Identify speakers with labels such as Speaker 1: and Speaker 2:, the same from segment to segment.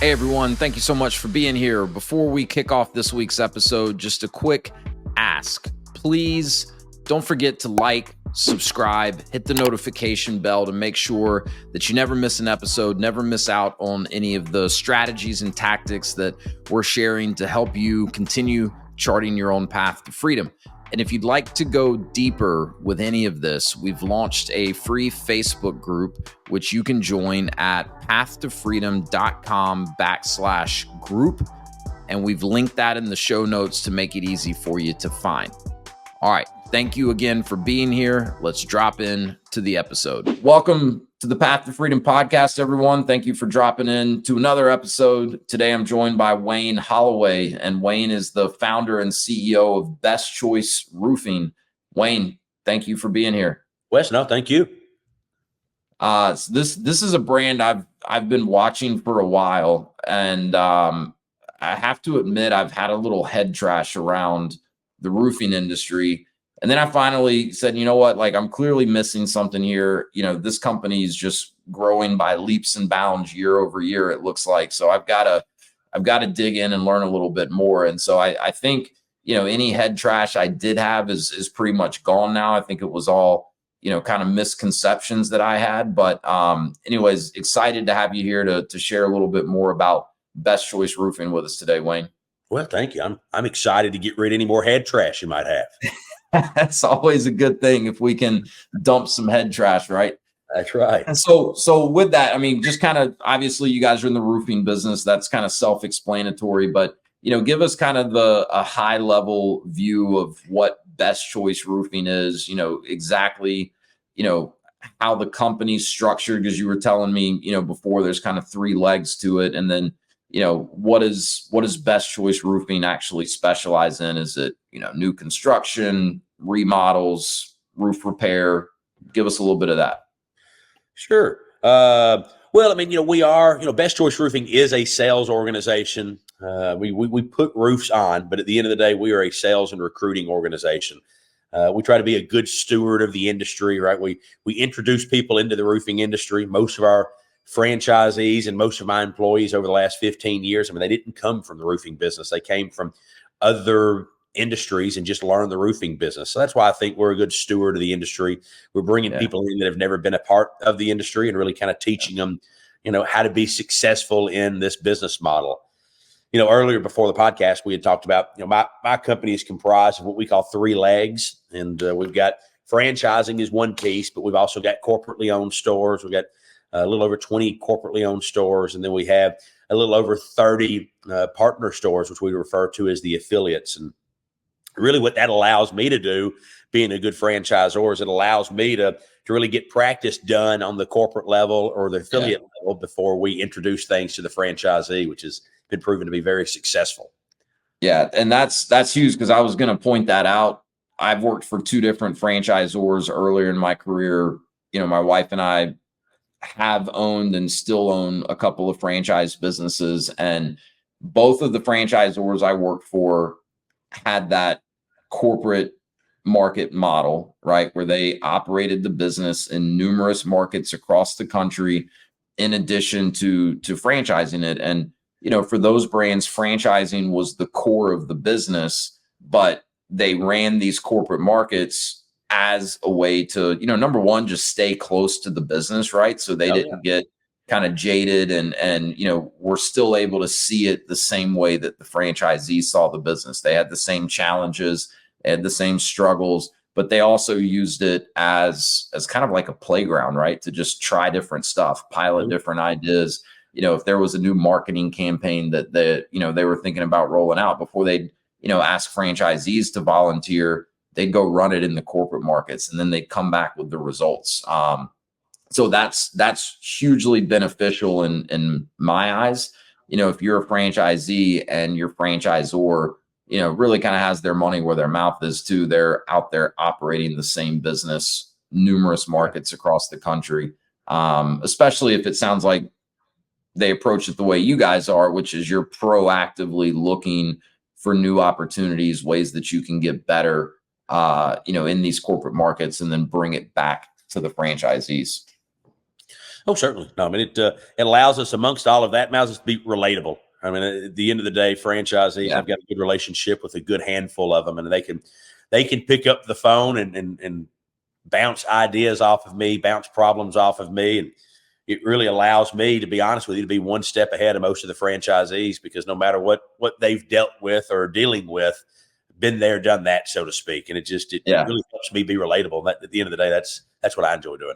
Speaker 1: Hey everyone, thank you so much for being here. Before we kick off this week's episode, just a quick ask. Please don't forget to like, subscribe, hit the notification bell to make sure that you never miss an episode, never miss out on any of the strategies and tactics that we're sharing to help you continue charting your own path to freedom. And if you'd like to go deeper with any of this, we've launched a free Facebook group, which you can join at pathtofreedom.com/group. And we've linked that in the show notes to make it easy for you to find. All right. Thank you again for being here. Let's drop in to the episode. Welcome to the Path to Freedom podcast, everyone. Thank you for dropping in to another episode. Today, I'm joined by Wayne Holloway, and Wayne is the founder and CEO of Best Choice Roofing. Wayne, thank you for being here.
Speaker 2: Wes, no, thank you.
Speaker 1: So this is a brand I've been watching for a while, and I have to admit I've had a little head trash around the roofing industry. And then I finally said, you know what, like I'm clearly missing something here. You know, this company is just growing by leaps and bounds year over year, it looks like. So I've got to dig in and learn a little bit more. And so I think, you know, any head trash I did have is pretty much gone now. I think it was all, you know, kind of misconceptions that I had. But anyways, excited to have you here to share a little bit more about Best Choice Roofing with us today, Wayne.
Speaker 2: Well, thank you. I'm excited to get rid of any more head trash you might have.
Speaker 1: That's always a good thing if we can dump some head trash, right?
Speaker 2: That's right.
Speaker 1: And so with that, I mean, just kind of obviously you guys are in the roofing business. That's kind of self-explanatory, but you know, give us kind of a high level view of what Best Choice Roofing is, you know, exactly, you know, how the company's structured, because you were telling me, you know, before there's kind of three legs to it. And then, you know, what is Best Choice Roofing actually specialize in? Is it, you know, new construction, remodels, roof repair? Give us a little bit of that.
Speaker 2: Sure. Well, I mean, you know, we are, you know, Best Choice Roofing is a sales organization. We put roofs on, but at the end of the day, we are a sales and recruiting organization. We try to be a good steward of the industry, right? We introduce people into the roofing industry. Most of our franchisees and most of my employees over the last 15 years, I mean, they didn't come from the roofing business. They came from other industries and just learned the roofing business. So that's why I think we're a good steward of the industry. We're bringing people in that have never been a part of the industry and really kind of teaching them, you know, how to be successful in this business model. You know, earlier before the podcast, we had talked about, you know, my company is comprised of what we call three legs. And we've got franchising is one piece, but we've also got corporately owned stores. We've got a little over 20 corporately owned stores. And then we have a little over 30 partner stores, which we refer to as the affiliates. And really what that allows me to do, being a good franchisor, is it allows me to really get practice done on the corporate level or the affiliate level before we introduce things to the franchisee, which has been proven to be very successful.
Speaker 1: Yeah. And that's huge, because I was going to point that out. I've worked for two different franchisors earlier in my career. You know, my wife and I have owned and still own a couple of franchise businesses, and both of the franchisors I worked for had that corporate market model, right, where they operated the business in numerous markets across the country in addition to franchising it. And you know, for those brands, franchising was the core of the business, but they ran these corporate markets as a way to, you know, number one, just stay close to the business, right? So they didn't get kind of jaded and, you know, we're still able to see it the same way that the franchisees saw the business. They had the same challenges, they had the same struggles, but they also used it as kind of like a playground, right? To just try different stuff, pilot different ideas. You know, if there was a new marketing campaign that you know, they were thinking about rolling out, before they'd, you know, ask franchisees to volunteer, they'd go run it in the corporate markets, and then they'd come back with the results. So that's hugely beneficial in my eyes. You know, if you're a franchisee and your franchisor, you know, really kind of has their money where their mouth is too, they're out there operating the same business, numerous markets across the country, especially if it sounds like they approach it the way you guys are, which is you're proactively looking for new opportunities, ways that you can get better, you know, in these corporate markets, and then bring it back to the franchisees.
Speaker 2: Oh, certainly. No, I mean, it allows us, amongst all of that, allows us to be relatable. I mean, at the end of the day, franchisees,
Speaker 1: Yeah.
Speaker 2: I've got a good relationship with a good handful of them, and they can pick up the phone and bounce ideas off of me, bounce problems off of me, and it really allows me, to be honest with you, to be one step ahead of most of the franchisees, because no matter what they've dealt with or dealing with, been there, done that, so to speak, and it
Speaker 1: Yeah.
Speaker 2: really helps me be relatable. And at the end of the day, that's what I enjoy doing.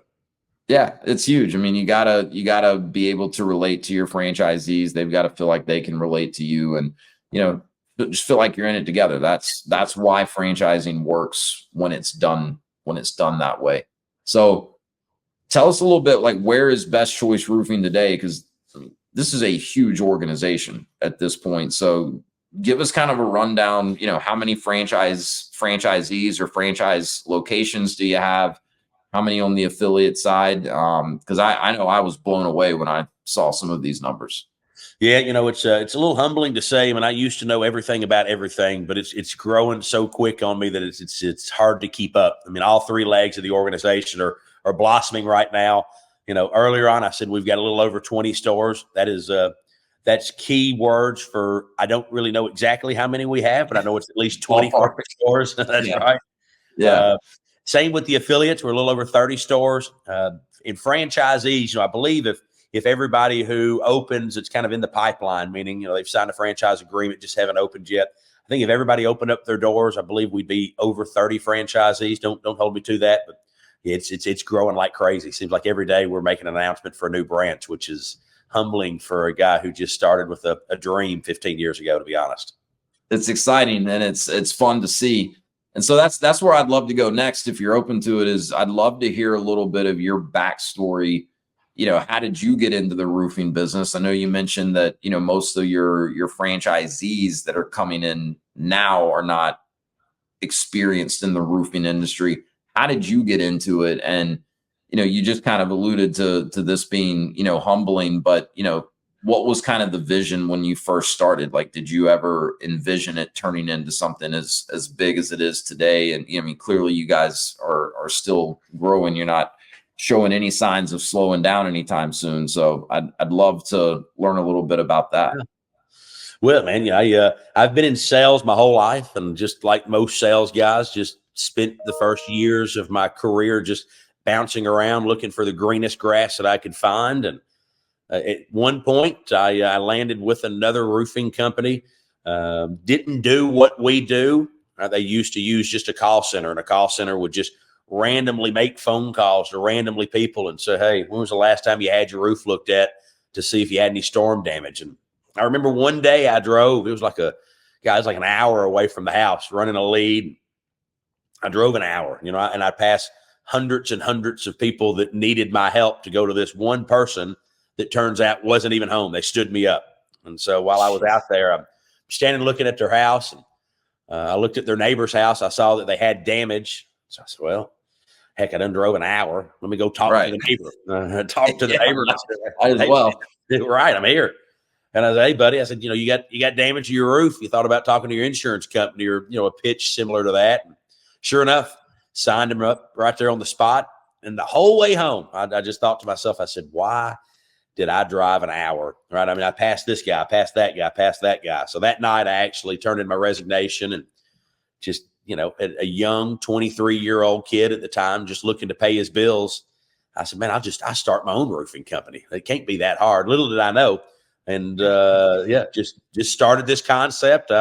Speaker 1: Yeah, it's huge. I mean, you gotta be able to relate to your franchisees. They've got to feel like they can relate to you, and you know, just feel like you're in it together. That's why franchising works when it's done that way. So, tell us a little bit, like, where is Best Choice Roofing today? Because this is a huge organization at this point. So, give us kind of a rundown. How many franchisees or franchise locations do you have? How many on the affiliate side? Because I know I was blown away when I saw some of these numbers.
Speaker 2: Yeah, it's a little humbling to say. I mean, I used to know everything about everything, but it's growing so quick on me that it's hard to keep up. I mean, all three legs of the organization are blossoming right now. Earlier on, I said we've got a little over 20 stores. That's key words for, I don't really know exactly how many we have, but I know it's at least 20
Speaker 1: Ballpark.
Speaker 2: stores. That's
Speaker 1: Yeah.
Speaker 2: right.
Speaker 1: Yeah.
Speaker 2: Uh, Same with the affiliates. We're a little over 30 stores. In franchisees, I believe if everybody who opens, it's kind of in the pipeline, meaning they've signed a franchise agreement, just haven't opened yet. I think if everybody opened up their doors, I believe we'd be over 30 franchisees. Don't hold me to that, but it's growing like crazy. Seems like every day we're making an announcement for a new branch, which is humbling for a guy who just started with a dream 15 years ago, to be honest.
Speaker 1: It's exciting, and it's fun to see. And so that's where I'd love to go next, if you're open to it. Is I'd love to hear a little bit of your backstory. How did you get into the roofing business? I know you mentioned that most of your franchisees that are coming in now are not experienced in the roofing industry. How did you get into it? And you just kind of alluded to this being humbling, but what was kind of the vision when you first started? Like, did you ever envision it turning into something as big as it is today? And I mean, clearly you guys are still growing. You're not showing any signs of slowing down anytime soon. So I'd love to learn a little bit about that.
Speaker 2: Well, man, I've been in sales my whole life, and just like most sales guys, just spent the first years of my career just bouncing around looking for the greenest grass that I could find. And at one point, I landed with another roofing company. Didn't do what we do. They used to use just a call center, and a call center would just randomly make phone calls to randomly people and say, "Hey, when was the last time you had your roof looked at to see if you had any storm damage?" And I remember one day I drove. It was like an hour away from the house, running a lead. I drove an hour, and I passed hundreds and hundreds of people that needed my help to go to this one person that turns out wasn't even home. They stood me up. And so while I was out there, I'm standing looking at their house, and I looked at their neighbor's house. I saw that they had damage. So I said, well, heck, I done drove an hour. Let me go talk to the neighbor. Talk to the neighbor.
Speaker 1: I as well.
Speaker 2: Right, I'm here. And I said, "Hey, buddy," I said, you got damage to your roof. You thought about talking to your insurance company, or a pitch similar to that. And sure enough, signed him up right there on the spot. And the whole way home, I just thought to myself, I said, why did I drive an hour? Right? I mean, I passed this guy, I passed that guy, I passed that guy. So that night, I actually turned in my resignation, and just a young 23-year-old kid at the time, just looking to pay his bills. I said, man, I start my own roofing company. It can't be that hard. Little did I know. And just started this concept.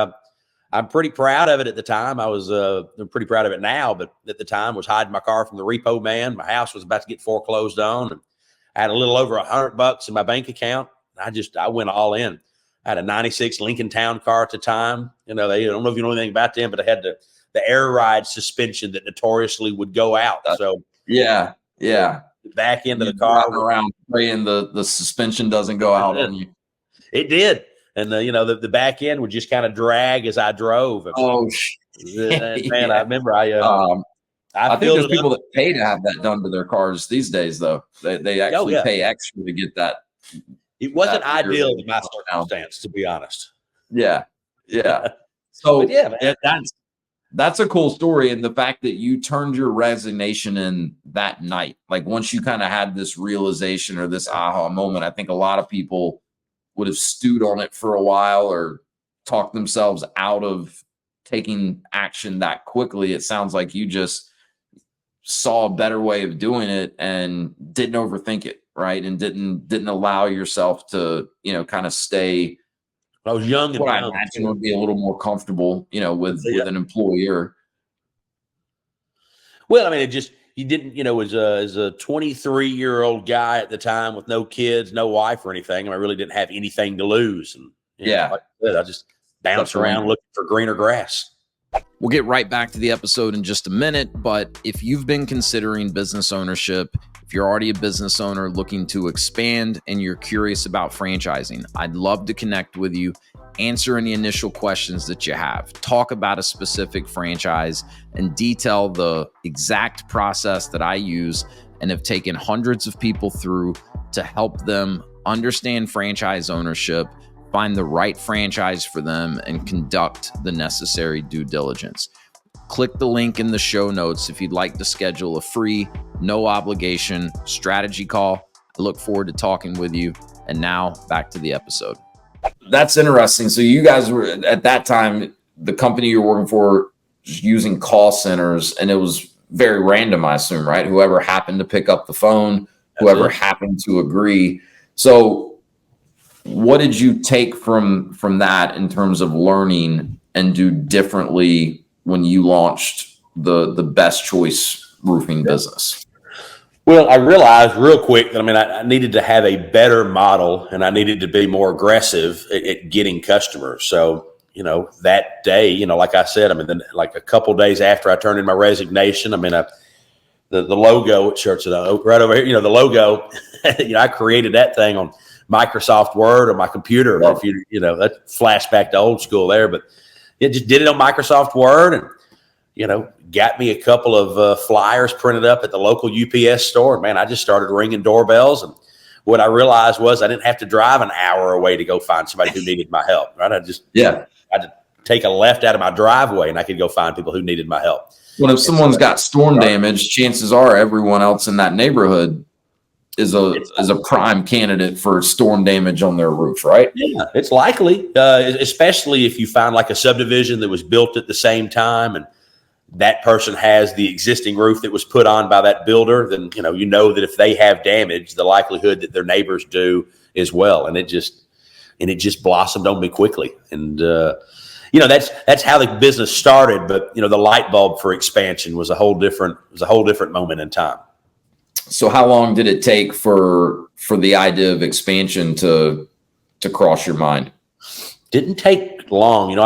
Speaker 2: I'm pretty proud of it at the time. I'm pretty proud of it now, but at the time was hiding my car from the repo man. My house was about to get foreclosed on, and I had a little over $100 in my bank account. I went all in. I had a 96 Lincoln Town car at the time. They, I don't know if you know anything about them, but they had the air ride suspension that notoriously would go out. So
Speaker 1: yeah.
Speaker 2: The back end of the car
Speaker 1: around praying the suspension doesn't go out on you.
Speaker 2: It did. And the back end would just kind of drag as I drove.
Speaker 1: Oh,
Speaker 2: man, yeah. I remember I
Speaker 1: think there's people that pay to have that done to their cars these days, though. They actually pay extra to get that.
Speaker 2: It wasn't ideal in my circumstance, to be honest.
Speaker 1: Yeah. So
Speaker 2: man.
Speaker 1: That's a cool story. And the fact that you turned your resignation in that night, like once you kind of had this realization or this aha moment, I think a lot of people would have stewed on it for a while or talked themselves out of taking action that quickly. It sounds like you just saw a better way of doing it and didn't overthink it, right? And didn't allow yourself to, kind of stay
Speaker 2: I was young and
Speaker 1: what I
Speaker 2: dumb.
Speaker 1: imagine would be a little more comfortable, with an employer.
Speaker 2: Well, I mean, it just, you didn't, as a 23-year-old guy at the time with no kids, no wife or anything, I really didn't have anything to lose. And
Speaker 1: Yeah.
Speaker 2: like I said, I just bounced around looking for greener grass.
Speaker 1: We'll get right back to the episode in just a minute, but if you've been considering business ownership, if you're already a business owner looking to expand and you're curious about franchising, I'd love to connect with you, answer any initial questions that you have, talk about a specific franchise, and detail the exact process that I use and have taken hundreds of people through to help them understand franchise ownership, find the right franchise for them, and conduct the necessary due diligence. Click the link in the show notes if you'd like to schedule a free, no obligation strategy call. I look forward to talking with you. And now back to the episode. That's interesting. So you guys were, at that time, the company you're working for, just using call centers, and it was very random, I assume, right? Whoever happened to pick up the phone, whoever happened to agree. So what did you take from that in terms of learning and do differently when you launched the Best Choice roofing business?
Speaker 2: Well, I realized real quick that, I needed to have a better model and I needed to be more aggressive at getting customers. So, that day, like I said, then like a couple days after I turned in my resignation, the logo, shirts it right over here, the logo, I created that thing on Microsoft Word on my computer. If that flashback to old school there, but it just did it on Microsoft Word and, got me a couple of flyers printed up at the local UPS store. And man, I just started ringing doorbells. And what I realized was I didn't have to drive an hour away to go find somebody who needed my help. Right. I had to take a left out of my driveway and I could go find people who needed my help.
Speaker 1: Well, if someone's got storm damage, chances are everyone else in that neighborhood is a prime candidate for storm damage on their roof, right?
Speaker 2: Yeah, it's likely, especially if you find like a subdivision that was built at the same time and that person has the existing roof that was put on by that builder, then that if they have damage, the likelihood that their neighbors do as well. And it just blossomed on me quickly. And that's how the business started. But the light bulb for expansion was a whole different moment in time.
Speaker 1: So how long did it take for the idea of expansion to cross your mind?
Speaker 2: Didn't take long.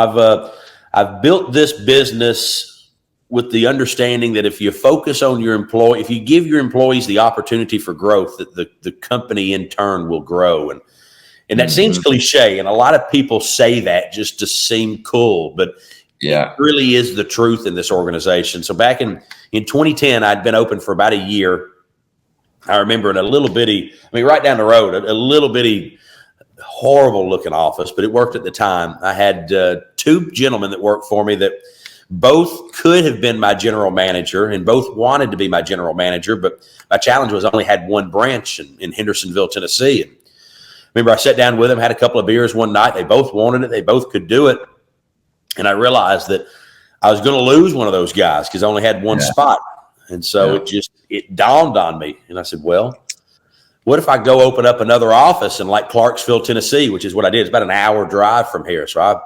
Speaker 2: I've built this business with the understanding that if you focus on your employee, if you give your employees the opportunity for growth, that the company in turn will grow. And that seems cliche, and a lot of people say that just to seem cool, but it really is the truth in this organization. So back in 2010, I'd been open for about a year. I remember in a little bitty, right down the road, a little bitty horrible looking office, but it worked at the time. I had two gentlemen that worked for me that both could have been my general manager and both wanted to be my general manager. But my challenge was I only had one branch in Hendersonville, Tennessee. And remember, I sat down with them, had a couple of beers one night. They both wanted it. They both could do it. And I realized that I was going to lose one of those guys because I only had one spot. And so it dawned on me. And I said, well, what if I go open up another office in like Clarksville, Tennessee, which is what I did. It's about an hour drive from here. So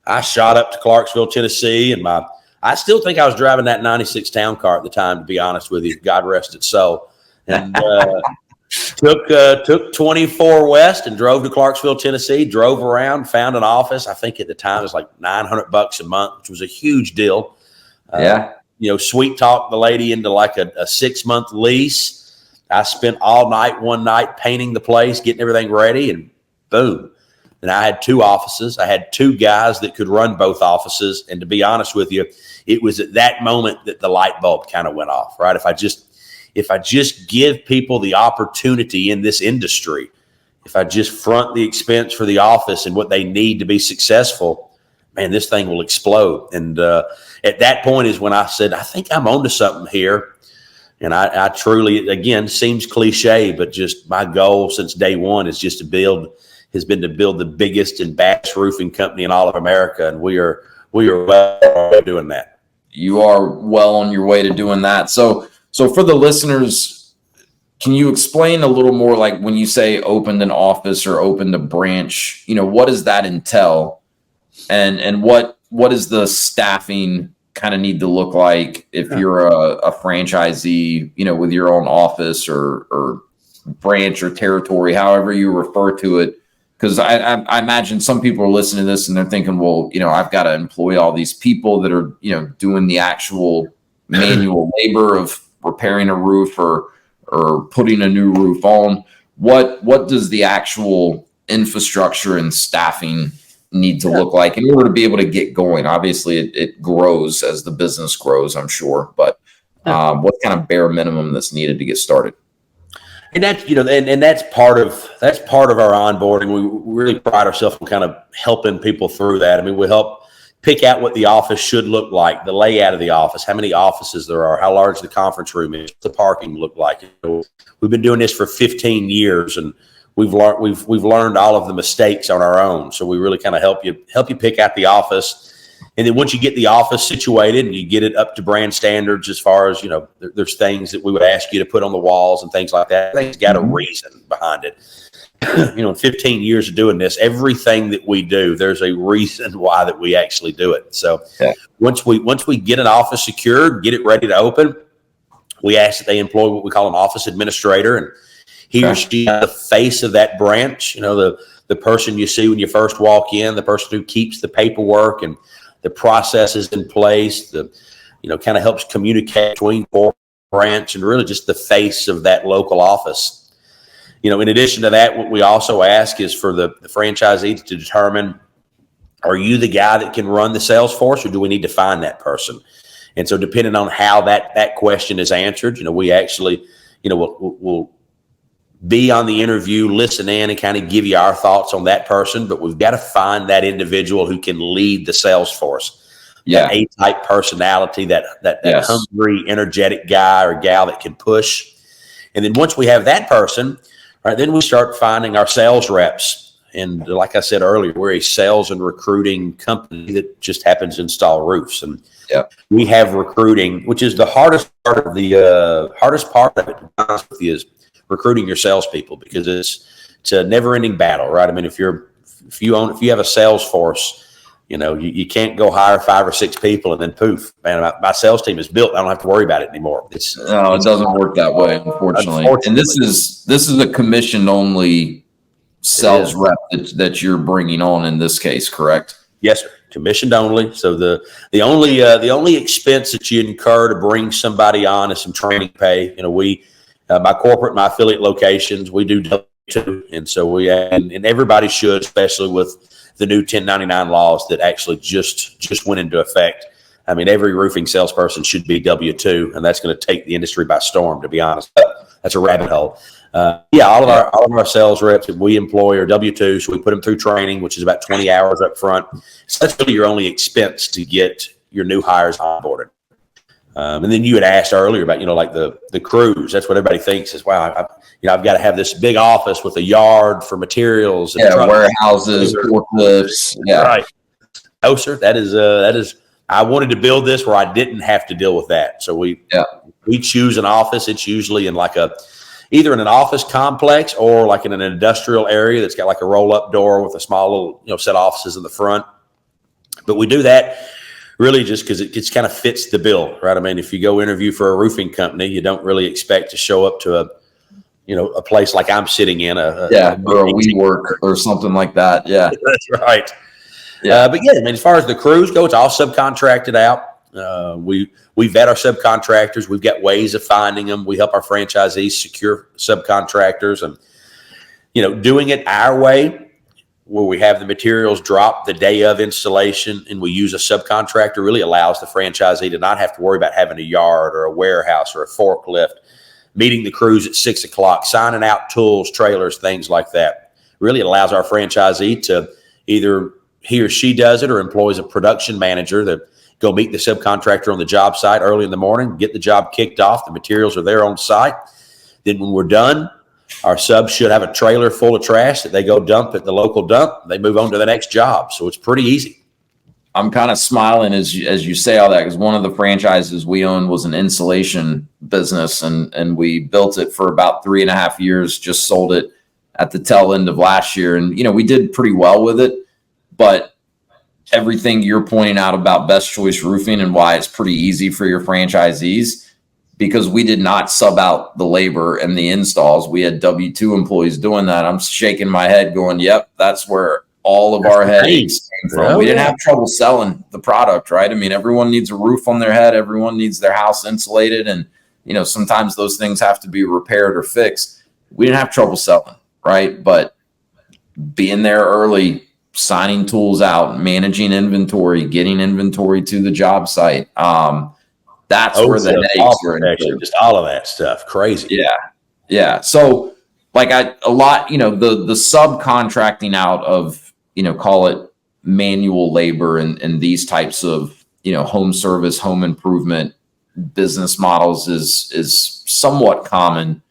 Speaker 2: I shot up to Clarksville, Tennessee, and I still think I was driving that 96 town car at the time, to be honest with you. God rest its soul. And took 24 west and drove to Clarksville, Tennessee, drove around, found an office. I think at the time it was like $900 a month, which was a huge deal. Sweet talked the lady into like a 6-month lease. I spent all night one night painting the place, getting everything ready, and boom. And I had two offices. I had two guys that could run both offices. And to be honest with you, it was at that moment that the light bulb kind of went off, right? If I just give people the opportunity in this industry, if I just front the expense for the office and what they need to be successful, man, this thing will explode. And at that point is when I said, I think I'm onto something here. And I truly, again, seems cliche, but just my goal since day one has been to build the biggest and baddest roofing company in all of America. And we are well doing that.
Speaker 1: You are well on your way to doing that. So for the listeners, can you explain a little more, like when you say opened an office or opened a branch, what does that entail? And what is the staffing kind of need to look like if you're a franchisee, with your own office or branch or territory, however you refer to it? Because I imagine some people are listening to this and they're thinking, well, I've got to employ all these people that are, doing the actual manual labor of repairing a roof or putting a new roof on. What does the actual infrastructure and staffing need to look like in order to be able to get going? Obviously it grows as the business grows, I'm sure, but what kind of bare minimum that's needed to get started?
Speaker 2: And that's, and that's part of our onboarding. We really pride ourselves on kind of helping people through that. I mean, we help pick out what the office should look like, the layout of the office, how many offices there are, how large the conference room is, the parking look like. We've been doing this for 15 years and we've learned all of the mistakes on our own. So we really kind of help you pick out the office. And then once you get the office situated and you get it up to brand standards, as far as, there's things that we would ask you to put on the walls and things like that. Things got a reason behind it. In 15 years of doing this, everything that we do, there's a reason why that we actually do it. So once we get an office secured, get it ready to open, we ask that they employ what we call an office administrator, and he or she is the face of that branch. The person you see when you first walk in, the person who keeps the paperwork and the processes in place, kind of helps communicate between branch and really just the face of that local office. In addition to that, what we also ask is for the franchisee to determine, are you the guy that can run the sales force, or do we need to find that person? And so depending on how that question is answered, we actually, we'll be on the interview, listen in and kind of give you our thoughts on that person, but we've got to find that individual who can lead the sales force. That A-type personality, that hungry, energetic guy or gal that can push. And then once we have that person, right, then we start finding our sales reps. And like I said earlier, we're a sales and recruiting company that just happens to install roofs. And we have recruiting, which is the hardest part of it, to be honest with you, is recruiting your salespeople, because it's a never-ending battle, right? I mean, if you have a sales force, you can't go hire 5 or 6 people and then poof, man, my sales team is built. I don't have to worry about it anymore.
Speaker 1: It doesn't work that way, unfortunately. And this is a commission only sales rep that you're bringing on in this case, correct?
Speaker 2: Yes, sir. Commissioned only. So the only expense that you incur to bring somebody on is some training pay. My corporate, my affiliate locations, we do W-2, and so and everybody should, especially with the new 1099 laws that actually just went into effect. I mean, every roofing salesperson should be W-2, and that's going to take the industry by storm, to be honest. That's a rabbit hole. All of our sales reps that we employ are W-2, so we put them through training, which is about 20 hours up front. So that's really your only expense to get your new hires onboarded. And then you had asked earlier about, like the crews. That's what everybody thinks is, wow, I've got to have this big office with a yard for materials. And
Speaker 1: warehouses, forklifts. Yeah. Right.
Speaker 2: No, sir. That is, I wanted to build this where I didn't have to deal with that. So we choose an office. It's usually in either in an office complex or like in an industrial area that's got like a roll up door with a small little, set of offices in the front. But we do that really just because it kind of fits the bill, right? I mean, if you go interview for a roofing company, you don't really expect to show up to a place like I'm sitting in or a
Speaker 1: WeWork or something like that. Yeah,
Speaker 2: that's right. Yeah, but I mean, as far as the crews go, it's all subcontracted out. We vet our subcontractors. We've got ways of finding them. We help our franchisees secure subcontractors, and doing it our way, where we have the materials drop the day of installation and we use a subcontractor, really allows the franchisee to not have to worry about having a yard or a warehouse or a forklift, meeting the crews at 6 o'clock, signing out tools, trailers, things like that. Really allows our franchisee to either he or she does it or employs a production manager that go meet the subcontractor on the job site early in the morning, get the job kicked off. The materials are there on site. Then when we're done, our subs should have a trailer full of trash that they go dump at the local dump. They move on to the next job. So it's pretty easy.
Speaker 1: I'm kind of smiling as you say all that, because one of the franchises we owned was an insulation business, and we built it for about 3.5 years, just sold it at the tail end of last year. And, we did pretty well with it, but everything you're pointing out about Best Choice Roofing and why it's pretty easy for your franchisees, because we did not sub out the labor and the installs. We had W-2 employees doing that. I'm shaking my head going, yep, that's where all of our headaches came from. We didn't have trouble selling the product, right? I mean, everyone needs a roof on their head. Everyone needs their house insulated. And, sometimes those things have to be repaired or fixed. We didn't have trouble selling, right? But being there early, signing tools out, managing inventory, getting inventory to the job site. That's where the headaches were.
Speaker 2: Just all of that stuff. Crazy.
Speaker 1: Yeah. Yeah. So like the subcontracting out of, call it manual labor and these types of, home service, home improvement business models is somewhat common.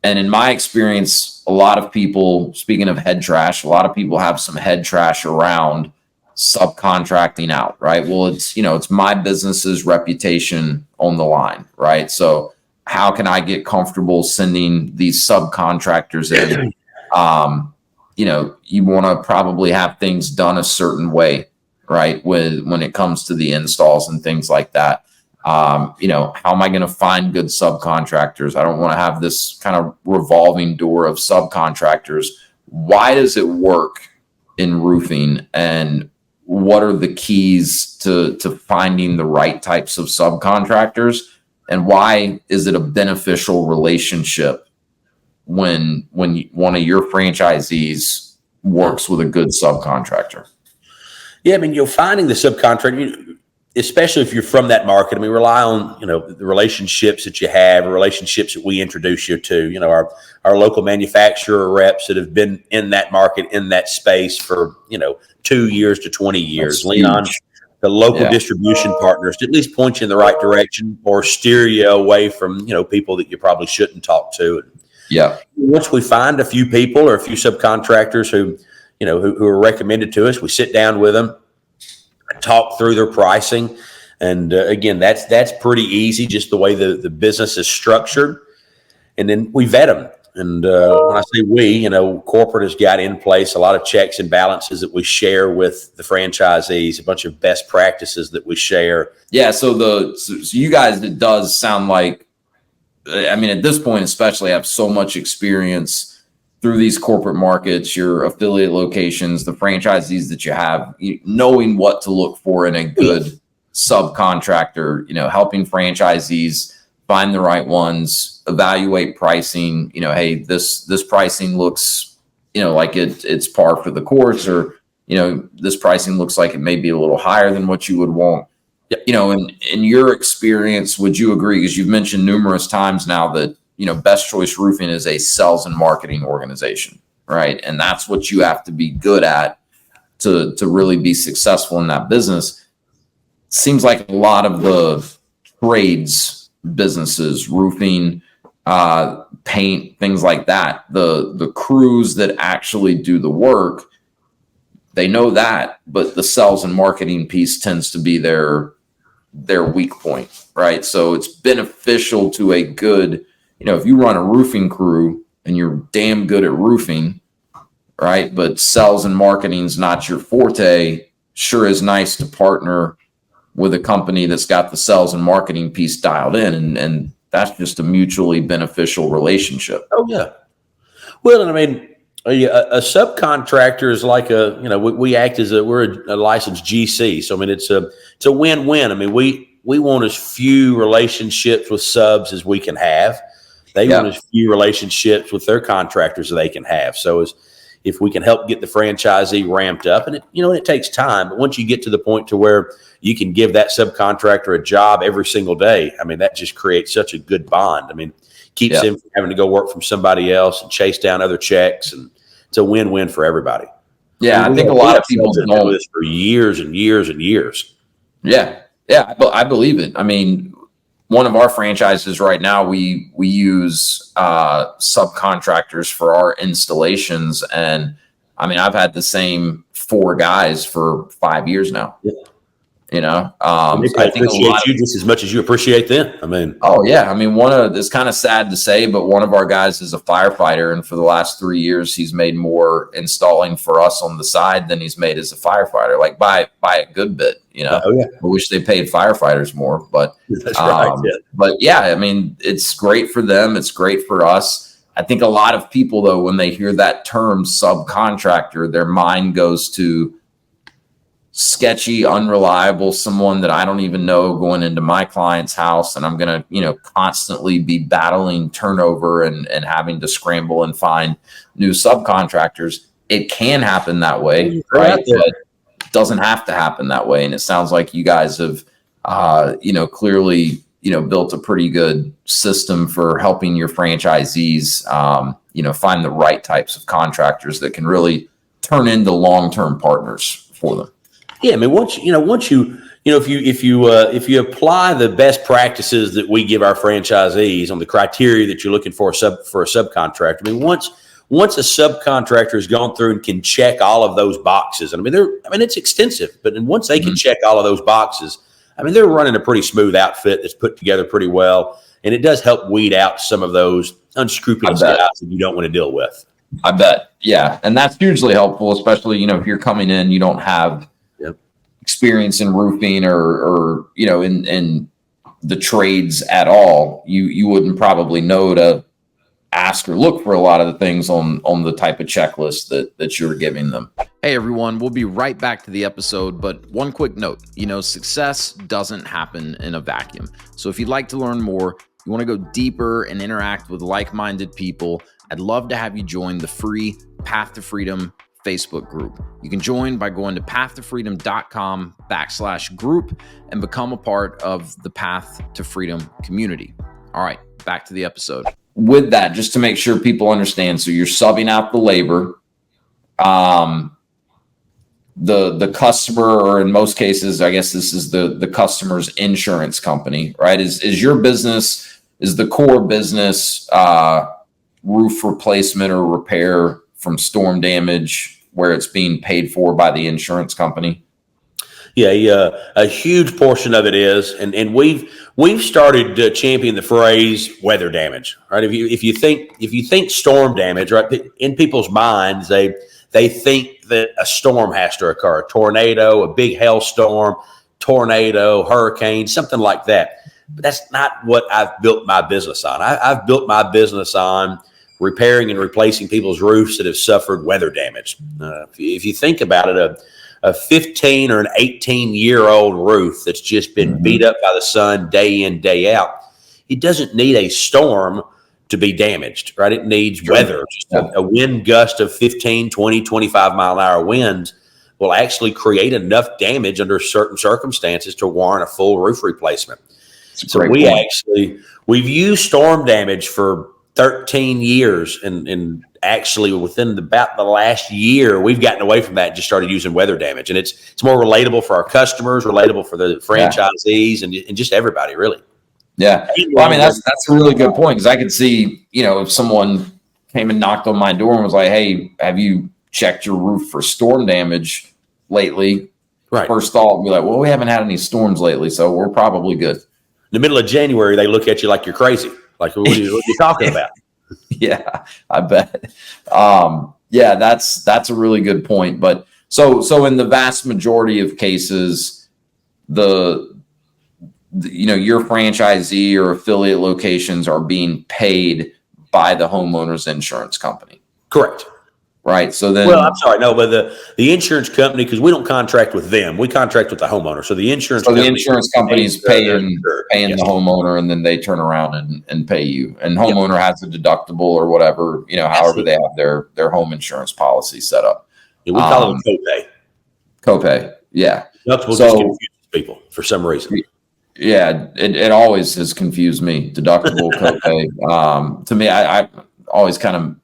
Speaker 1: And in my experience, a lot of people, speaking of head trash, a lot of people have some head trash around subcontracting out, right? Well, it's my business's reputation on the line, right? So how can I get comfortable sending these subcontractors in? You want to probably have things done a certain way, right? When it comes to the installs and things like that. How am I going to find good subcontractors? I don't want to have this kind of revolving door of subcontractors. Why does it work in roofing? And what are the keys to finding the right types of subcontractors? And why is it a beneficial relationship when one of your franchisees works with a good subcontractor?
Speaker 2: Yeah, I mean, you're finding the subcontractor, especially if you're from that market. I mean, rely on, the relationships that you have, or relationships that we introduce you to, our local manufacturer reps that have been in that market, in that space for, 2 years to 20 years. Lean on the local distribution partners to at least point you in the right direction or steer you away from, people that you probably shouldn't talk to.
Speaker 1: Yeah.
Speaker 2: Once we find a few people or a few subcontractors who are recommended to us, we sit down with them, talk through their pricing. And again, that's pretty easy, just the way the business is structured. And then we vet them. And when I say we, corporate has got in place a lot of checks and balances that we share with the franchisees, a bunch of best practices that we share.
Speaker 1: Yeah. So you guys, it does sound like, I mean, at this point, especially, have so much experience through these corporate markets, your affiliate locations, the franchisees that you have, knowing what to look for in a good subcontractor, helping franchisees find the right ones, evaluate pricing, hey, this pricing looks, like it's par for the course, or, this pricing looks like it may be a little higher than what you would want. In your experience, would you agree? Because you've mentioned numerous times now that, Best Choice Roofing is a sales and marketing organization, right? And that's what you have to be good at to really be successful in that business. Seems like a lot of the trades businesses, roofing, paint, things like that, the crews that actually do the work, they know that, but the sales and marketing piece tends to be their weak point, right? So it's beneficial to a good, if you run a roofing crew and you're damn good at roofing, right? But sales and marketing is not your forte, sure is nice to partner with a company that's got the sales and marketing piece dialed in. And that's just a mutually beneficial relationship.
Speaker 2: Oh, yeah. Well, and I mean, a subcontractor is like we act as we're a licensed GC. So, I mean, it's a win-win. I mean, we want as few relationships with subs as we can have. They want as few relationships with their contractors as they can have. So if we can help get the franchisee ramped up, and it takes time, but once you get to the point to where you can give that subcontractor a job every single day, I mean, that just creates such a good bond. I mean, keeps him from having to go work from somebody else and chase down other checks, and it's a win-win for everybody.
Speaker 1: Yeah, I
Speaker 2: We
Speaker 1: think a
Speaker 2: have
Speaker 1: lot of people
Speaker 2: sales that have been with
Speaker 1: don't.
Speaker 2: us for years and years and years.
Speaker 1: Yeah, yeah, I believe it. I mean, one of our franchises right now, we use subcontractors for our installations, and I mean, I've had the same four guys for 5 years now.
Speaker 2: Yeah.
Speaker 1: You know,
Speaker 2: And they
Speaker 1: I
Speaker 2: probably
Speaker 1: think a lot
Speaker 2: appreciate you just as much as you appreciate them. I mean,
Speaker 1: Oh yeah, I mean, it's kind of sad to say, but one of our guys is a firefighter, and for the last 3 years, he's made more installing for us on the side than he's made as a firefighter, like by a good bit. You know,
Speaker 2: oh yeah,
Speaker 1: I wish they paid firefighters more,
Speaker 2: that's right. Yeah.
Speaker 1: but yeah, I mean, it's great for them. It's great for us. I think a lot of people, though, when they hear that term subcontractor, their mind goes to sketchy, unreliable, someone that I don't even know going into my client's house, and I'm going to, constantly be battling turnover and having to scramble and find new subcontractors. It can happen that way, right? But it doesn't have to happen that way. And it sounds like you guys have, clearly, built a pretty good system for helping your franchisees, find the right types of contractors that can really turn into long-term partners for them.
Speaker 2: Yeah, I mean, once you if you apply the best practices that we give our franchisees on the criteria that you're looking for a subcontractor. I mean, once a subcontractor has gone through and can check all of those boxes, and it's extensive, but once they can check all of those boxes, I mean, they're running a pretty smooth outfit that's put together pretty well, and it does help weed out some of those unscrupulous guys that you don't want to deal with.
Speaker 1: I bet, yeah, and that's hugely helpful, especially if you're coming in, you don't have experience in roofing or in the trades at all. You wouldn't probably know to ask or look for a lot of the things on the type of checklist that you're giving them.
Speaker 3: Hey everyone, we'll be right back to the episode, but one quick note, success doesn't happen in a vacuum. So if you'd like to learn more, you want to go deeper and interact with like-minded people, I'd love to have you join the free Path to Freedom Facebook group. You can join by going to pathtofreedom.com/group and become a part of the Path to Freedom community. All right, back to the episode.
Speaker 1: With that, just to make sure people understand, so you're subbing out the labor, the customer, or in most cases, I guess this is the customer's insurance company, right? Is your business, is the core business roof replacement or repair from storm damage where it's being paid for by the insurance company?
Speaker 2: Yeah, a huge portion of it is, and we've started to champion the phrase weather damage, right? If you think storm damage, right, in people's minds, they think that a storm has to occur, a tornado, a big hailstorm, tornado, hurricane, something like that. But that's not what I've built my business on. I've built my business on repairing and replacing people's roofs that have suffered weather damage. If you think about it, a 15 or an 18-year-old roof that's just been beat up by the sun day in, day out, it doesn't need a storm to be damaged, right? It needs weather. Just a wind gust of 15, 20, 25 mile an hour winds will actually create enough damage under certain circumstances to warrant a full roof replacement. So we've used storm damage for 13 years, and actually within about the last year, we've gotten away from that and just started using weather damage. And it's more relatable for our customers, relatable for the franchisees, and just everybody, really.
Speaker 1: Yeah. Well, I mean, that's a really good point, because I could see, if someone came and knocked on my door and was like, hey, have you checked your roof for storm damage lately?
Speaker 2: Right.
Speaker 1: First thought would be like, well, we haven't had any storms lately, so we're probably good.
Speaker 2: In the middle of January, they look at you like you're crazy. Like, what are you talking about?
Speaker 1: Yeah, I bet. Yeah, that's a really good point. But so in the vast majority of cases, your franchisee or affiliate locations are being paid by the homeowner's insurance company.
Speaker 2: Correct.
Speaker 1: Right. So then,
Speaker 2: well, I'm sorry, no, but the insurance company, because we don't contract with them, we contract with the homeowner. So the insurance
Speaker 1: company is paying the homeowner, and then they turn around and pay you. And homeowner has a deductible or whatever, however they have their home insurance policy set up.
Speaker 2: Yeah, we call it a copay.
Speaker 1: Copay, yeah.
Speaker 2: Deductible just confuses people for some reason.
Speaker 1: Yeah, it always has confused me. Deductible, copay. To me, I always kind of,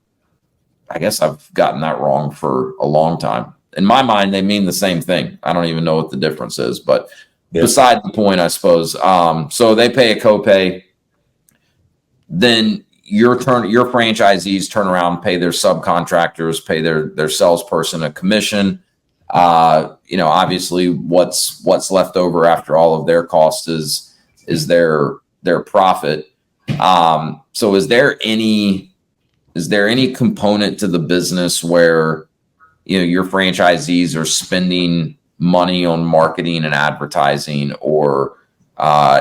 Speaker 1: I guess I've gotten that wrong for a long time. in my mind, they mean the same thing. I don't even know what the difference is, but beside the point, I suppose. So they pay a copay. Then your franchisees turn around, pay their subcontractors, pay their salesperson a commission. Obviously what's left over after all of their costs is their profit. So is there any component to the business where, your franchisees are spending money on marketing and advertising, or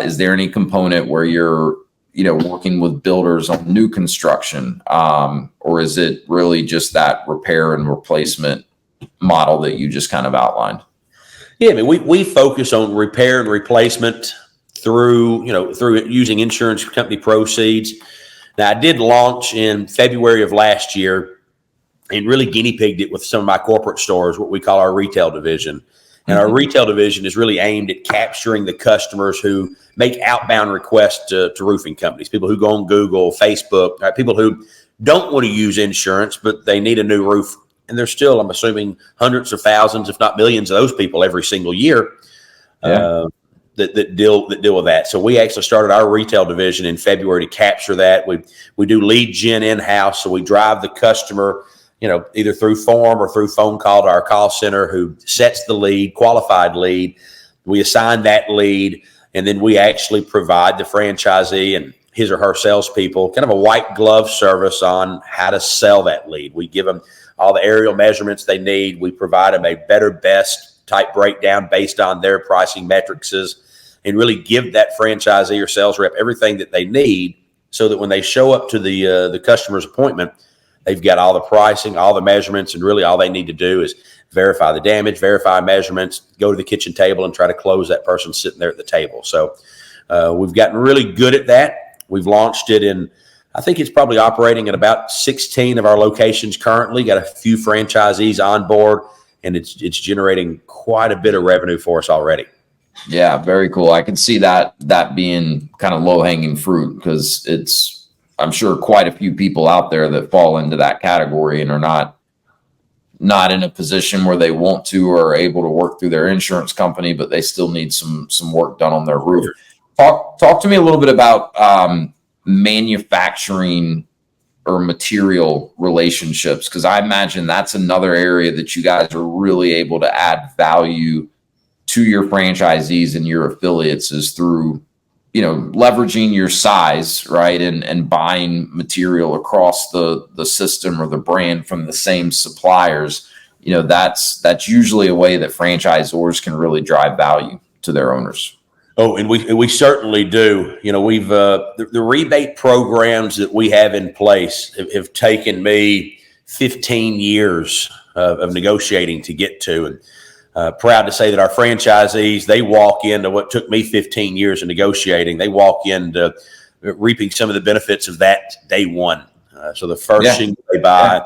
Speaker 1: is there any component where you're, working with builders on new construction, or is it really just that repair and replacement model that you just kind of outlined?
Speaker 2: Yeah, I mean, we focus on repair and replacement through using insurance company proceeds. Now, I did launch in February of last year and really guinea pigged it with some of my corporate stores, what we call our retail division. And our retail division is really aimed at capturing the customers who make outbound requests to roofing companies, people who go on Google, Facebook, right? People who don't want to use insurance, but they need a new roof. And there's still, I'm assuming, hundreds of thousands, if not millions of those people every single year that deal with that. So we actually started our retail division in February to capture that. We do lead gen in-house. So we drive the customer, either through form or through phone call to our call center, who sets the lead, qualified lead. We assign that lead, and then we actually provide the franchisee and his or her salespeople kind of a white glove service on how to sell that lead. We give them all the aerial measurements they need. We provide them a better, best type breakdown based on their pricing metrics, and really give that franchisee or sales rep everything that they need, so that when they show up to the customer's appointment, they've got all the pricing, all the measurements, and really all they need to do is verify the damage, verify measurements, go to the kitchen table, and try to close that person sitting there at the table. So we've gotten really good at that. We've launched it in, I think it's probably operating at about 16 of our locations currently. Got a few franchisees on board, and it's generating quite a bit of revenue for us already.
Speaker 1: Yeah, very cool. I can see that being kind of low-hanging fruit, because it's, I'm sure, quite a few people out there that fall into that category and are not in a position where they want to or are able to work through their insurance company, but they still need some work done on their roof. Talk to me a little bit about manufacturing or material relationships, because I imagine that's another area that you guys are really able to add value to your franchisees and your affiliates, is through, leveraging your size, right? And buying material across the system or the brand from the same suppliers. That's usually a way that franchisors can really drive value to their owners.
Speaker 2: Oh, and we certainly do. We've the rebate programs that we have in place have taken me 15 years of negotiating to get to, and proud to say that our franchisees, they walk into what took me 15 years of negotiating. They walk into reaping some of the benefits of that day one. So the first thing they buy,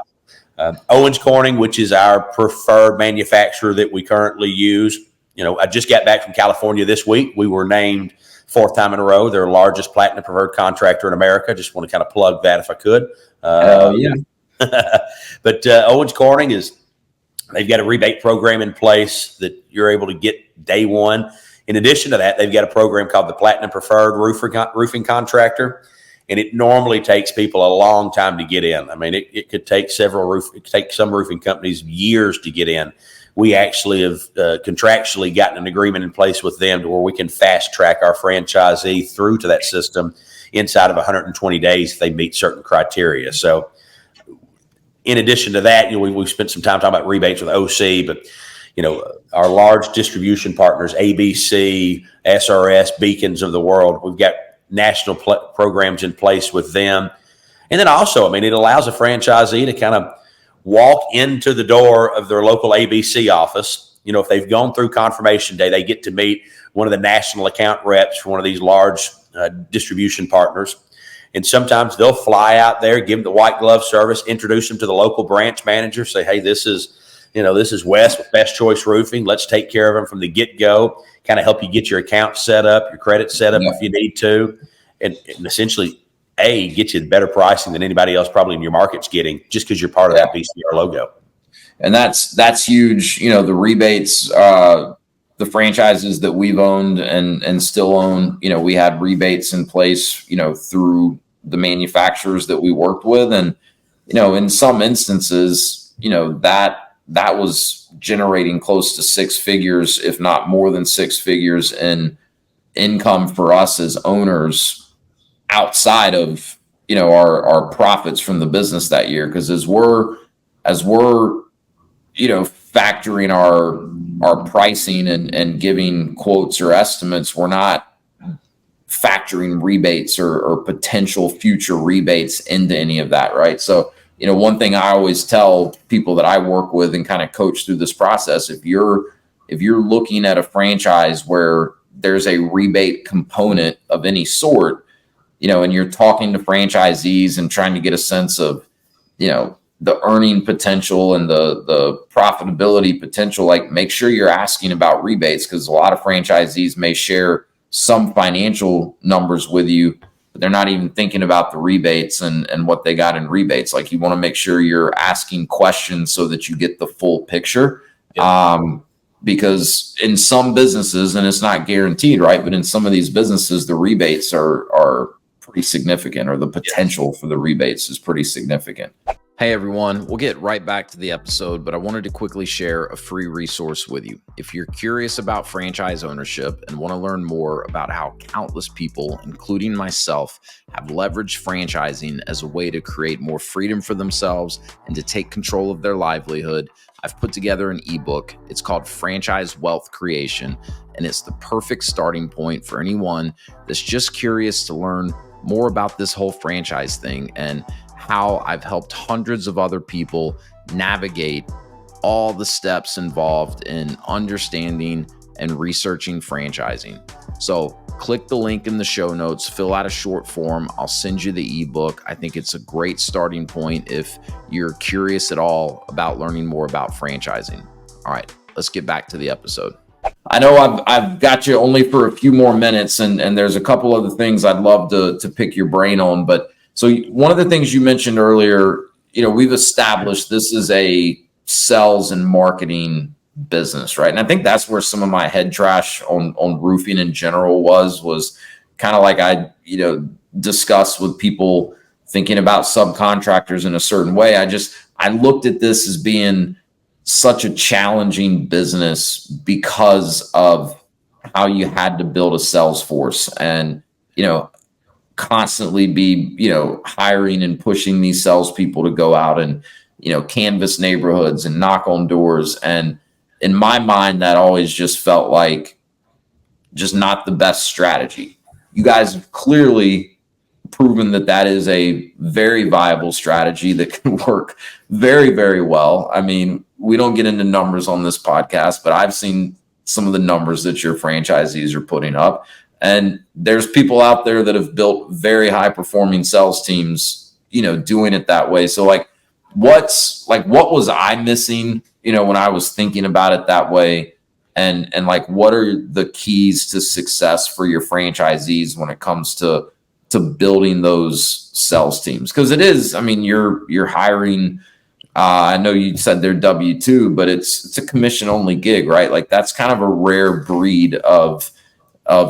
Speaker 2: Owens Corning, which is our preferred manufacturer that we currently use. I just got back from California this week. We were named 4th time in a row their largest platinum preferred contractor in America. Just want to kind of plug that if I could. But Owens Corning they've got a rebate program in place that you're able to get day one. In addition to that, they've got a program called the Platinum Preferred Roofing Contractor, and it normally takes people a long time to get in. I mean, it could take some roofing companies years to get in. We actually have contractually gotten an agreement in place with them to where we can fast track our franchisee through to that system inside of 120 days if they meet certain criteria. So in addition to that, we've spent some time talking about rebates with OC, but our large distribution partners, ABC, SRS, Beacons of the world, we've got national programs in place with them. And then also, it allows a franchisee to kind of walk into the door of their local ABC office. If they've gone through confirmation day, they get to meet one of the national account reps for one of these large distribution partners. And sometimes they'll fly out there, give them the white glove service, introduce them to the local branch manager, say, hey, this is Wes with Best Choice Roofing. Let's take care of them from the get-go, kind of help you get your account set up, your credit set up if you need to, and essentially, get you better pricing than anybody else probably in your market's getting, just because you're part of that BCR logo.
Speaker 1: and that's huge. You know, the rebates, the franchises that we've owned and still own, you know, we had rebates in place, you know, through the manufacturers that we worked with. And, you know, in some instances, you know, that was generating close to six figures, if not more than six figures in income for us as owners outside of, you know, our profits from the business that year. Because as we're, you know, factoring our pricing and giving quotes or estimates, we're not factoring rebates or potential future rebates into any of that, right? So, you know, one thing I always tell people that I work with and kind of coach through this process, if you're looking at a franchise where there's a rebate component of any sort, you know, and you're talking to franchisees and trying to get a sense of, you know, the earning potential and the profitability potential, like make sure you're asking about rebates, because a lot of franchisees may share some financial numbers with you, but they're not even thinking about the rebates and what they got in rebates. Like, you want to make sure you're asking questions so that you get the full picture. Yep. Because in some businesses, and it's not guaranteed, right, but in some of these businesses, the rebates are pretty significant, or the potential for the rebates is pretty significant.
Speaker 3: Hey everyone, we'll get right back to the episode, but I wanted to quickly share a free resource with you. If you're curious about franchise ownership and want to learn more about how countless people, including myself, have leveraged franchising as a way to create more freedom for themselves and to take control of their livelihood, I've put together an ebook. It's called Franchise Wealth Creation, and it's the perfect starting point for anyone that's just curious to learn more about this whole franchise thing and how I've helped hundreds of other people navigate all the steps involved in understanding and researching franchising. So click the link in the show notes, fill out a short form. I'll send you the ebook. I think it's a great starting point if you're curious at all about learning more about franchising. All right, let's get back to the episode.
Speaker 1: I know I've got you only for a few more minutes, and there's a couple other things I'd love to pick your brain on, but so one of the things you mentioned earlier, you know, we've established this is a sales and marketing business, right? And I think that's where some of my head trash on roofing in general was kind of like I, you know, discussed with people thinking about subcontractors in a certain way. I looked at this as being such a challenging business because of how you had to build a sales force and, you know, constantly be, you know, hiring and pushing these salespeople to go out and, you know, canvass neighborhoods and knock on doors. And in my mind, that always just felt like just not the best strategy. You guys have clearly proven that is a very viable strategy that can work very, very well. I mean, we don't get into numbers on this podcast, but I've seen some of the numbers that your franchisees are putting up. And there's people out there that have built very high performing sales teams, you know, doing it that way. So what was I missing, you know, when I was thinking about it that way? And like, what are the keys to success for your franchisees when it comes to building those sales teams? Because it is, I mean, you're hiring, I know you said they're W-2, but it's a commission only gig, right? Like, that's kind of a rare breed of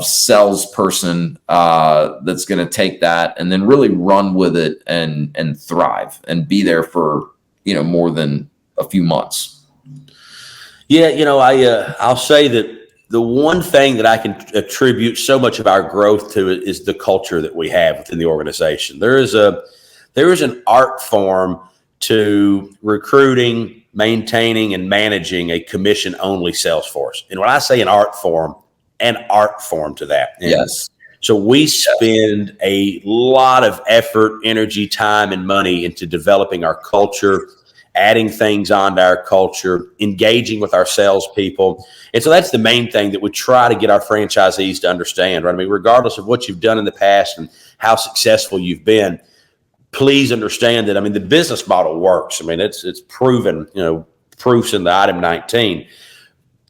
Speaker 1: salesperson that's going to take that and then really run with it and thrive and be there for, you know, more than a few months.
Speaker 2: Yeah, you know, I'll say that the one thing that I can attribute so much of our growth to is the culture that we have within the organization. There is an art form to recruiting, maintaining, and managing a commission only sales force. And when I say an art form to that. And
Speaker 1: yes.
Speaker 2: So we spend a lot of effort, energy, time, and money into developing our culture, adding things onto our culture, engaging with our salespeople. And so that's the main thing that we try to get our franchisees to understand, right? I mean, regardless of what you've done in the past and how successful you've been, please understand that, I mean, the business model works. I mean, it's proven, you know, proofs in the item 19.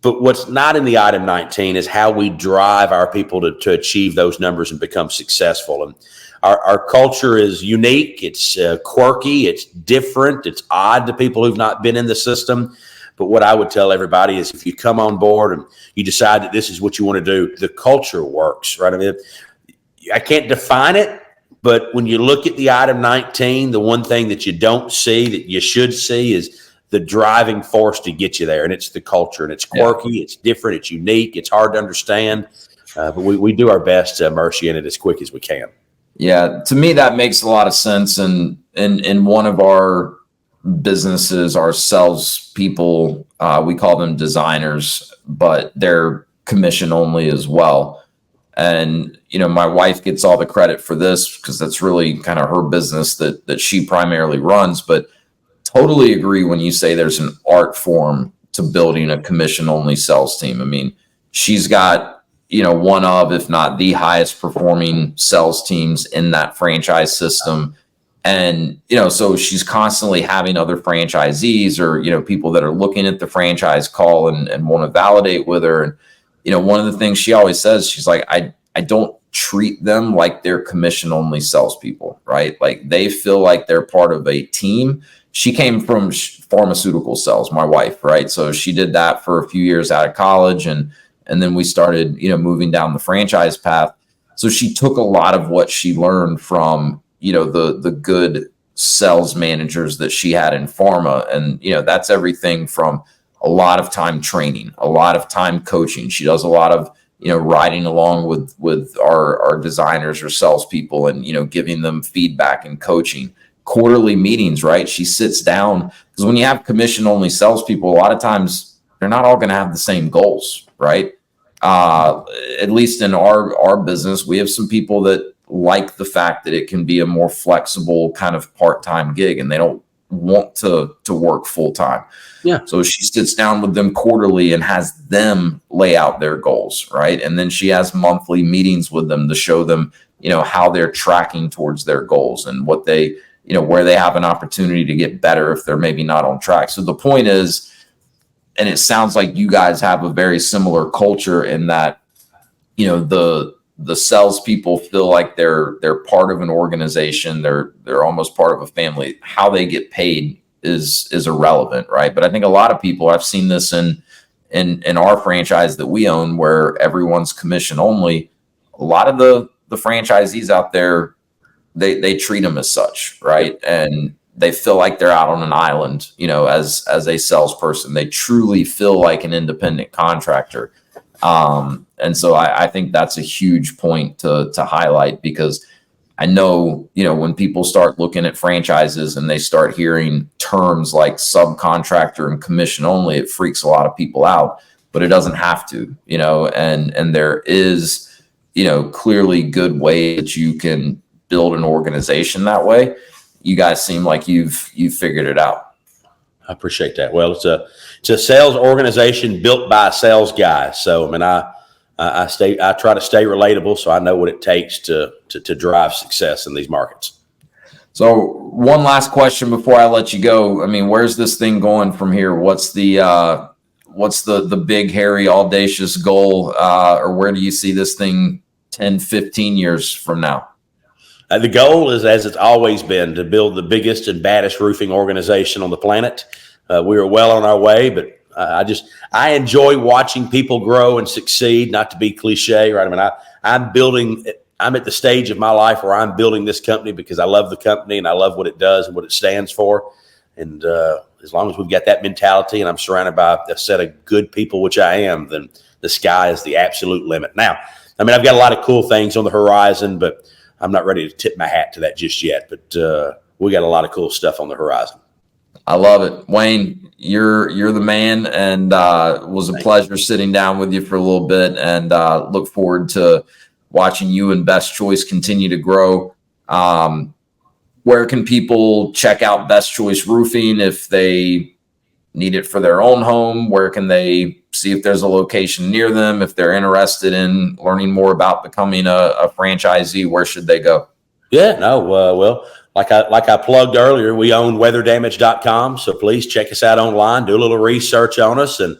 Speaker 2: But what's not in the item 19 is how we drive our people to achieve those numbers and become successful. And our culture is unique. It's quirky. It's different. It's odd to people who've not been in the system. But what I would tell everybody is if you come on board and you decide that this is what you want to do, the culture works, right? I mean, I can't define it, but when you look at the item 19, the one thing that you don't see that you should see is the driving force to get you there. And it's the culture, and it's quirky, it's different, it's unique, it's hard to understand. But we do our best to immerse you in it as quick as we can.
Speaker 1: Yeah, to me, that makes a lot of sense. And in one of our businesses, our salespeople, we call them designers, but they're commission only as well. And, my wife gets all the credit for this because that's really kind of her business that she primarily runs. But totally agree when you say there's an art form to building a commission only sales team. I mean, she's got, one of, if not the highest performing sales teams in that franchise system. And, so she's constantly having other franchisees or, people that are looking at the franchise call and want to validate with her. And, one of the things she always says, she's like, I don't treat them like they're commission only salespeople, right? Like they feel like they're part of a team. She came from pharmaceutical sales, my wife, right? So she did that for a few years out of college. And then we started, moving down the franchise path. So she took a lot of what she learned from, the good sales managers that she had in pharma. And, that's everything from a lot of time training, a lot of time coaching. She does a lot of, riding along with our designers or salespeople and, giving them feedback and coaching. Quarterly meetings, right? She sits down because when you have commission only salespeople, a lot of times they're not all going to have the same goals, right? At least in our business, we have some people that like the fact that it can be a more flexible kind of part-time gig and they don't want to work full-time.
Speaker 2: Yeah.
Speaker 1: So she sits down with them quarterly and has them lay out their goals, right? And then she has monthly meetings with them to show them, how they're tracking towards their goals and what they, where they have an opportunity to get better if they're maybe not on track. So the point is, and it sounds like you guys have a very similar culture in that, the salespeople feel like they're part of an organization. They're almost part of a family. How they get paid is irrelevant, right? But I think a lot of people, I've seen this in our franchise that we own, where everyone's commission only. A lot of the franchisees out there, they treat them as such, right? And they feel like they're out on an island, as a salesperson. They truly feel like an independent contractor. And so I think that's a huge point to highlight, because I know, when people start looking at franchises and they start hearing terms like subcontractor and commission only, it freaks a lot of people out, but it doesn't have to, and there is, clearly good way that you can build an organization that way. You guys seem like you've figured it out.
Speaker 2: I appreciate that. Well, it's a sales organization built by sales guys. So, I mean, I try to stay relatable, so I know what it takes to drive success in these markets.
Speaker 1: So one last question before I let you go. I mean, where's this thing going from here? What's the big, hairy, audacious goal, or where do you see this thing 10, 15 years from now?
Speaker 2: The goal is, as it's always been, to build the biggest and baddest roofing organization on the planet. We are well on our way, but I enjoy watching people grow and succeed, not to be cliche, right? I mean, I'm at the stage of my life where I'm building this company because I love the company and I love what it does and what it stands for. And as long as we've got that mentality and I'm surrounded by a set of good people, which I am, then the sky is the absolute limit. Now, I mean, I've got a lot of cool things on the horizon, but I'm not ready to tip my hat to that just yet. But we got a lot of cool stuff on the horizon.
Speaker 1: I love it. Wayne, you're the man, and it was a pleasure sitting down with you for a little bit, and look forward to watching you and Best Choice continue to grow. Where can people check out Best Choice Roofing if they need it for their own home? Where can they see if there's a location near them? If they're interested in learning more about becoming a franchisee, where should they go?
Speaker 2: Yeah, no, well, like I plugged earlier, we own weatherdamage.com. So please check us out online, do a little research on us. And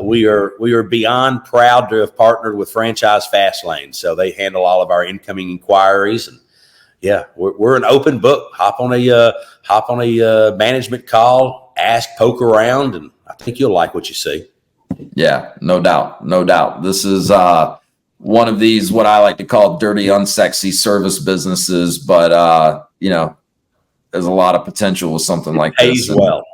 Speaker 2: we are beyond proud to have partnered with Franchise Fastlane. So they handle all of our incoming inquiries. And, Yeah, we're an open book. Hop on a management call, ask, poke around, and I think you'll like what you see.
Speaker 1: Yeah, no doubt. No doubt. This is one of these, what I like to call dirty, unsexy service businesses. But, you know, there's a lot of potential with something like this.
Speaker 2: Pays well.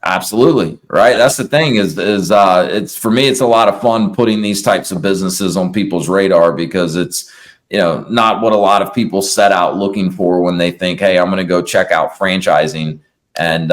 Speaker 1: Absolutely. Right. That's the thing is it's for me, it's a lot of fun putting these types of businesses on people's radar because it's, you know, not what a lot of people set out looking for when they think, hey, I'm going to go check out franchising. And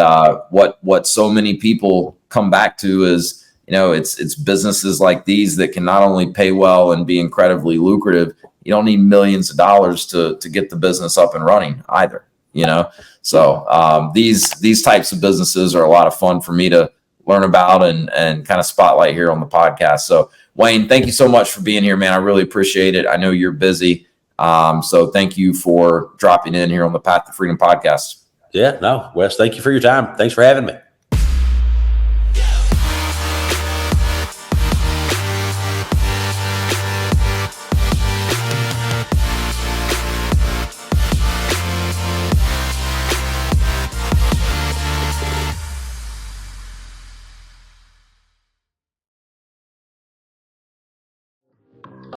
Speaker 1: what so many people come back to is, you know, it's businesses like these that can not only pay well and be incredibly lucrative. You don't need millions of dollars to get the business up and running either, you know. So these types of businesses are a lot of fun for me to learn about and kind of spotlight here on the podcast. So Wayne, thank you so much for being here, man. I really appreciate it. I know you're busy. So thank you for dropping in here on the Path to Freedom podcast.
Speaker 2: Yeah, no, Wes, thank you for your time. Thanks for having me.